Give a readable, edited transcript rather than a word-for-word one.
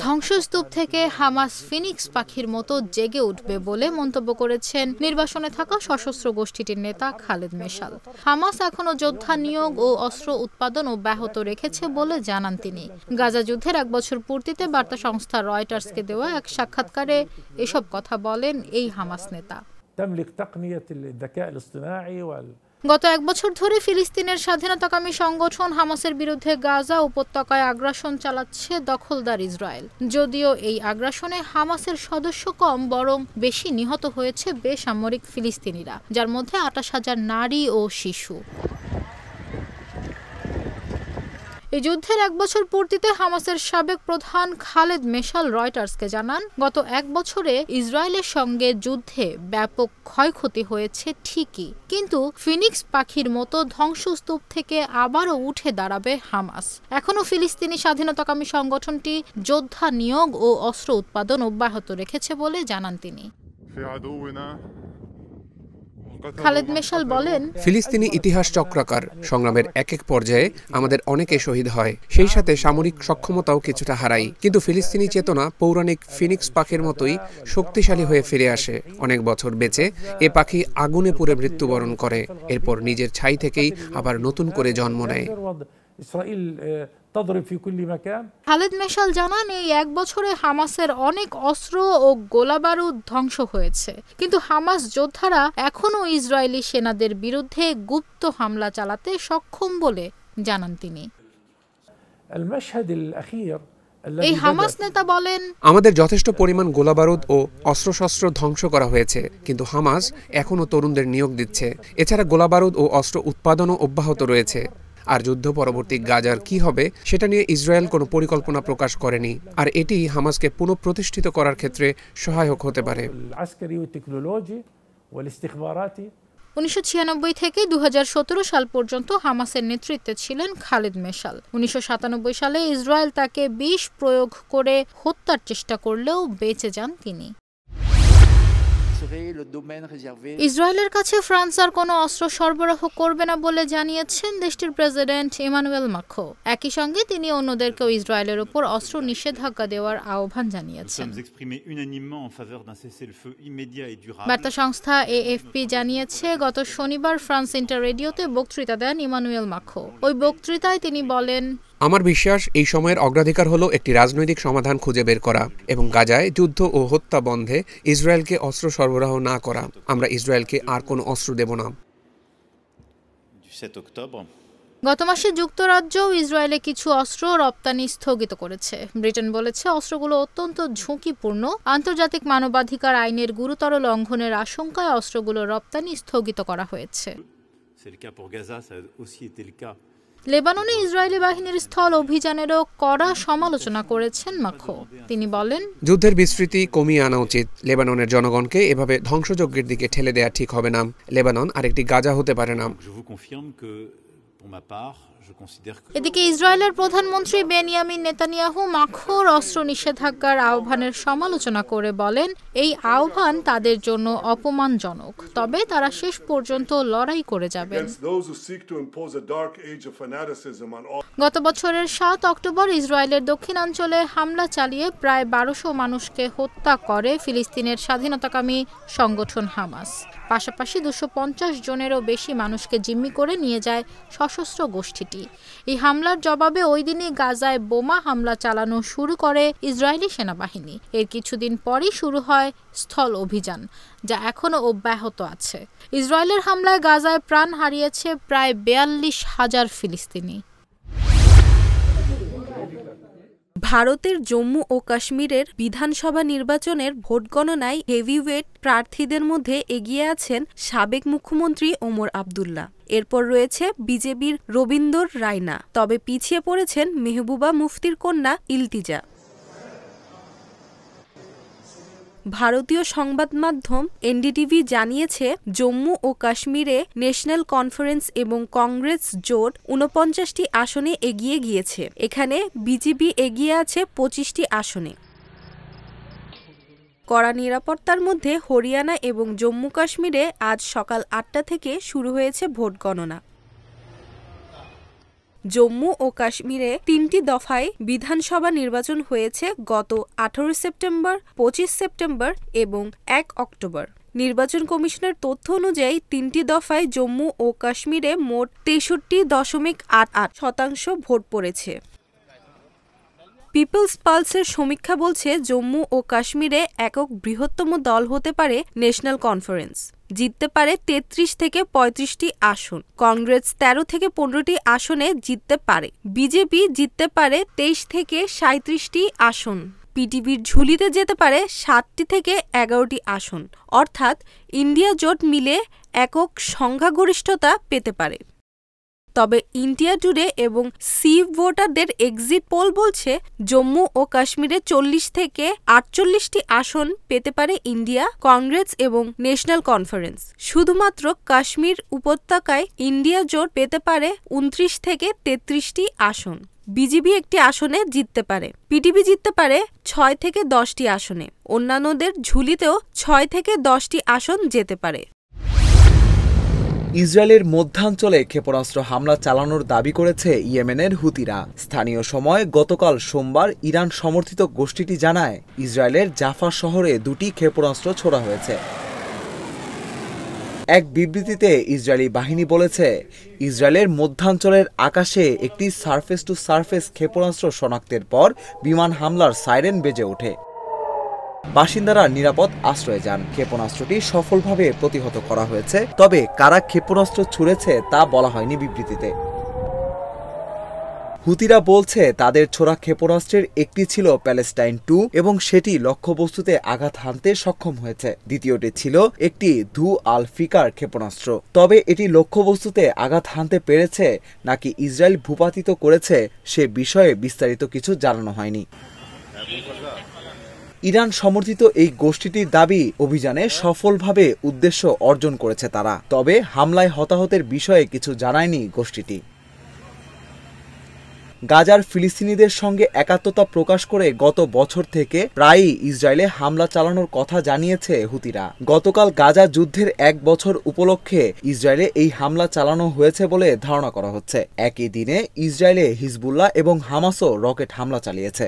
ধ্বংসস্তূপ থেকে Hamas Phoenix পাখির মতো জেগে উঠবে বলে মন্তব্য করেছেন নির্বাসনে থাকা সশস্ত্র গোষ্ঠীটির নেতা খালেদ মেশাল। হামাস এখনো যোদ্ধা নিয়োগ ও অস্ত্র উৎপাদন অব্যাহত রেখেছে বলে জানান তিনি। গাজা যুদ্ধের 1 বছর পূর্তিতে বার্তা সংস্থা রয়টার্সকে দেওয়া এক সাক্ষাৎকারে এসব কথা বলেন এই হামাস নেতা। গত 1 বছর ধরে ফিলিস্তিনের স্বাধীনতাকামী সংগঠন হামাসের বিরুদ্ধে গাজা উপত্যকায় আগ্রাসন চালাচ্ছে দখলদার ইসরায়েল। যদিও এই আগ্রাসনে হামাসের সদস্য কম, বরং বেশি নিহত হয়েছে বেসামরিক ফিলিস্তিনিরা, যার মধ্যে 28,000 নারী ও শিশু। এই যুদ্ধের 1 বছর পূর্তিতে হামাসের সাবেক প্রধান খালেদ মেশাল রয়টার্সকে জানান, গত 1 বছরে ইসরায়েলের সঙ্গে যুদ্ধে ব্যাপক ক্ষয়ক্ষতি হয়েছে ঠিকই, কিন্তু ফিনিক্স পাখির মতো ধ্বংসস্তূপ থেকে আবারও উঠে দাঁড়াবে হামাস। এখনও ফিলিস্তিনি স্বাধীনতাকামী সংগঠনটি যোদ্ধা নিয়োগ ও অস্ত্র উৎপাদন অব্যাহত রেখেছে বলে জানান তিনি। খালেদ মেশাল বলেন, ফিলিস্তিনি ইতিহাস চক্রাকার সংগ্রামের এক এক পর্যায়ে আমাদের অনেকে শহীদ হয়, সেই সাথে সামরিক সক্ষমতাও কিছুটা হারাই, কিন্তু ফিলিস্তিনি চেতনা পৌরাণিক ফিনিক্স পাখির মতোই শক্তিশালী হয়ে ফিরে আসে। অনেক বছর বেঁচে এ পাখি আগুনে পুড়ে মৃত্যুবরণ করে, এরপর নিজের ছাই থেকেই আবার নতুন করে জন্ম নেয়। খালেদ মেশাল জানান, এই 1 বছরে হামাসের অনেক অস্ত্র ও গোলাবারুদ ধ্বংস হয়েছে, কিন্তু হামাস যোদ্ধারা এখনও ইসরায়েলি সেনাদের বিরুদ্ধে গুপ্ত হামলা চালাতে সক্ষম বলে জানান তিনি। এই হামাস নেতা বলেন, আমাদের যথেষ্ট পরিমাণ গোলাবারুদ ও অস্ত্রশস্ত্র ধ্বংস করা হয়েছে, কিন্তু হামাস এখনও তরুণদের নিয়োগ দিচ্ছে। এছাড়া গোলাবারুদ ও অস্ত্র উৎপাদনও অব্যাহত রয়েছে। আর যুদ্ধ পরবর্তী গাজার কি হবে সেটা নিয়ে ইসরায়েল কোনো পরিকল্পনা প্রকাশ করেনি, আর এটি হামাসকে পুনঃপ্রতিষ্ঠিত করার ক্ষেত্রে সহায়ক হতে পারে। 1996 থেকে 2017 সাল পর্যন্ত হামাসের নেতৃত্বে ছিলেন খালেদ মেশাল। 1997 সালে ইসরায়েল তাকে বিষ প্রয়োগ করে হত্যার চেষ্টা করলেও বেঁচে যান তিনি। ইসরায়েলের কাছে ফ্রান্স আর কোনো অস্ত্র সরবরাহ করবে না বলে জানিয়েছেন দেশটির প্রেসিডেন্ট ইমানুয়েল মাখোঁ। একই সঙ্গে তিনি অন্যদেরকেও ইসরায়েলের উপর অস্ত্র নিষেধাজ্ঞা দেওয়ার আহ্বান জানিয়েছেন। বার্তা সংস্থা এএফপি জানিয়েছে, গত শনিবার ফ্রান্স ইন্টার রেডিওতে বক্তৃতা দেন ইমানুয়েল মাখোঁ। ওই বক্তৃতায় তিনি বলেন, আমার বিশ্বাস এই সময়ের অগ্রাধিকার হলো একটি রাজনৈতিক সমাধান খুঁজে বের করা এবং গাজায় যুদ্ধ ও হত্যা বন্ধে ইসরায়েলকে অস্ত্র সরবরাহ না করা। আমরা ইসরায়েলকে আর কোনো অস্ত্র দেব না। গত মাসে যুক্তরাজ্যও ইসরায়েলে কিছু অস্ত্র রপ্তানি স্থগিত করেছে। ব্রিটেন বলেছে, অস্ত্রগুলো অত্যন্ত ঝুঁকিপূর্ণ, আন্তর্জাতিক মানবাধিকার আইনের গুরুতর লঙ্ঘনের আশঙ্কায় অস্ত্রগুলো রপ্তানি স্থগিত করা হয়েছে। লেবাননে ইসরায়েলি বাহিনীর স্থল অভিযানেরও কড়া সমালোচনা করেছেন মাখোঁ। তিনি বলেন, যুদ্ধের বিস্তৃতি কমিয়ে আনা উচিত। লেবাননের জনগণকে এভাবে ধ্বংসযজ্ঞের দিকে ঠেলে দেওয়া ঠিক হবে না। লেবানন আরেকটি গাজা হতে পারে না। এদিকে ইসরায়েলের প্রধানমন্ত্রী বেনিয়ামিন নেতানিয়াহু মাখোঁর অস্ত্র নিষেধাজ্ঞার আহ্বানের সমালোচনা করে বলেন, এই আহ্বান তাদের জন্য অপমানজনক, তবে তারা শেষ পর্যন্ত লড়াই করে যাবেন। গত বছরের 7 অক্টোবর ইসরায়েলের দক্ষিণাঞ্চলে হামলা চালিয়ে প্রায় 1200 মানুষকে হত্যা করে ফিলিস্তিনের স্বাধীনতাকামী সংগঠন হামাস। পাশাপাশি 250 জনেরও বেশি মানুষকে জিম্মি করে নিয়ে যায় সশস্ত্র গোষ্ঠীটি। এই হামলার জবাবে ওই দিনই গাজায় বোমা হামলা চালানো শুরু করে ইসরায়েলি সেনাবাহিনী। এর কিছুদিন পরই শুরু হয় স্থল অভিযান, যা এখনও অব্যাহত আছে। ইসরায়েলের হামলায় গাজায় প্রাণ হারিয়েছে প্রায় 42,000 ফিলিস্তিনি। ভারতের জম্মু ও কাশ্মীরের বিধানসভা নির্বাচনের ভোট গণনায় হেভিওয়েট প্রার্থীদের মধ্যে এগিয়ে আছেন সাবেক মুখ্যমন্ত্রী ওমর আবদুল্লাহ। এরপর রয়েছে বিজেপির রবীন্দর রায়না, তবে পিছিয়ে পড়েছেন মেহবুবা মুফতির কন্যা ইলতিজা। ভারতীয় সংবাদ মাধ্যম এনডিটিভি জানিয়েছে, জম্মু ও কাশ্মীরে ন্যাশনাল কনফারেন্স এবং কংগ্রেস জোট 49টি আসনে এগিয়ে গিয়েছে। এখানে বিজেপি এগিয়ে আছে 25টি আসনে। কড়া নিরাপত্তার মধ্যে হরিয়ানা এবং জম্মু কাশ্মীরে আজ সকাল 8টা থেকে শুরু হয়েছে ভোট গণনা। জম্মু ও কাশ্মীরে 3টি দফায় বিধানসভা নির্বাচন হয়েছে গত 18 সেপ্টেম্বর, 25 সেপ্টেম্বর এবং 1 অক্টোবর। নির্বাচন কমিশনের তথ্য অনুযায়ী 3টি দফায় জম্মু ও কাশ্মীরে মোট 63.88% ভোট পড়েছে। পিপলস পালসের সমীক্ষা বলছে জম্মু ও কাশ্মীরে একক বৃহত্তম দল হতে পারে ন্যাশনাল কনফারেন্স, জিততে পারে 33 থেকে 35টি আসন। কংগ্রেস 13 থেকে 15টি আসনে জিততে পারে। বিজেপি জিততে পারে 23 থেকে 37টি আসন। পিটিভির ঝুলিতে যেতে পারে 7টি থেকে 11টি আসন, অর্থাৎ ইন্ডিয়া জোট মিলে একক সংখ্যাগরিষ্ঠতা পেতে পারে। তবে ইন্ডিয়া টুডে এবং সি ভোটারদের এক্সিট পোল বলছে জম্মু ও কাশ্মীরে 40 থেকে 48টি আসন পেতে পারে ইন্ডিয়া, কংগ্রেস এবং ন্যাশনাল কনফারেন্স। শুধুমাত্র কাশ্মীর উপত্যকায় ইন্ডিয়া জোট পেতে পারে 29 থেকে 33টি আসন। বিজেপি একটি আসনে জিততে পারে। পিটিভি জিততে পারে 6 থেকে 10টি আসনে। অন্যান্যদের ঝুলিতেও 6 থেকে 10টি আসন যেতে পারে। ইসরায়েলের মধ্যাঞ্চলে ক্ষেপণাস্ত্র হামলা চালানোর দাবি করেছে ইয়েমেনের হুতিরা। স্থানীয় সময় গতকাল সোমবার ইরান সমর্থিত গোষ্ঠীটি জানায় ইসরায়েলের জাফা শহরে 2টি ক্ষেপণাস্ত্র ছোড়া হয়েছে। এক বিবৃতিতে ইসরায়েলি বাহিনী বলেছে ইসরায়েলের মধ্যাঞ্চলের আকাশে একটি সারফেস টু সারফেস ক্ষেপণাস্ত্র শনাক্তের পর বিমান হামলার সাইরেন বেজে ওঠে। বাসিন্দারা নিরাপদ আশ্রয়ে যান। ক্ষেপণাস্ত্রটি সফলভাবে প্রতিহত করা হয়েছে, তবে কারা ক্ষেপণাস্ত্র ছুড়েছে তা বলা হয়নি বিবৃতিতে। হুতিরা বলছে তাদের ছোড়া ক্ষেপণাস্ত্রের একটি ছিল প্যালেস্টাইন 2 এবং সেটি লক্ষ্যবস্তুতে আঘাত হানতে সক্ষম হয়েছে। দ্বিতীয়টি ছিল একটি ধু আল ফিকার ক্ষেপণাস্ত্র। তবে এটি লক্ষ্যবস্তুতে আঘাত হানতে পেরেছে নাকি ইসরায়েল ভূপাতিত করেছে সে বিষয়ে বিস্তারিত কিছু জানানো হয়নি। ইরান সমর্থিত এই গোষ্ঠীটির দাবি অভিযানে সফলভাবে উদ্দেশ্য অর্জন করেছে তারা, তবে হামলায় হতাহতের বিষয়ে কিছু জানায়নি গোষ্ঠীটি। গাজার ফিলিস্তিনিদের সঙ্গে একাত্মতা প্রকাশ করে গত বছর থেকে প্রায়ই ইসরায়েলে হামলা চালানোর কথা জানিয়েছে হুতিরা। গতকাল গাজা যুদ্ধের 1 বছর উপলক্ষে ইসরায়েলে এই হামলা চালানো হয়েছে বলে ধারণা করা হচ্ছে। একই দিনে ইসরায়েলে হিজবুল্লাহ এবং হামাসও রকেট হামলা চালিয়েছে।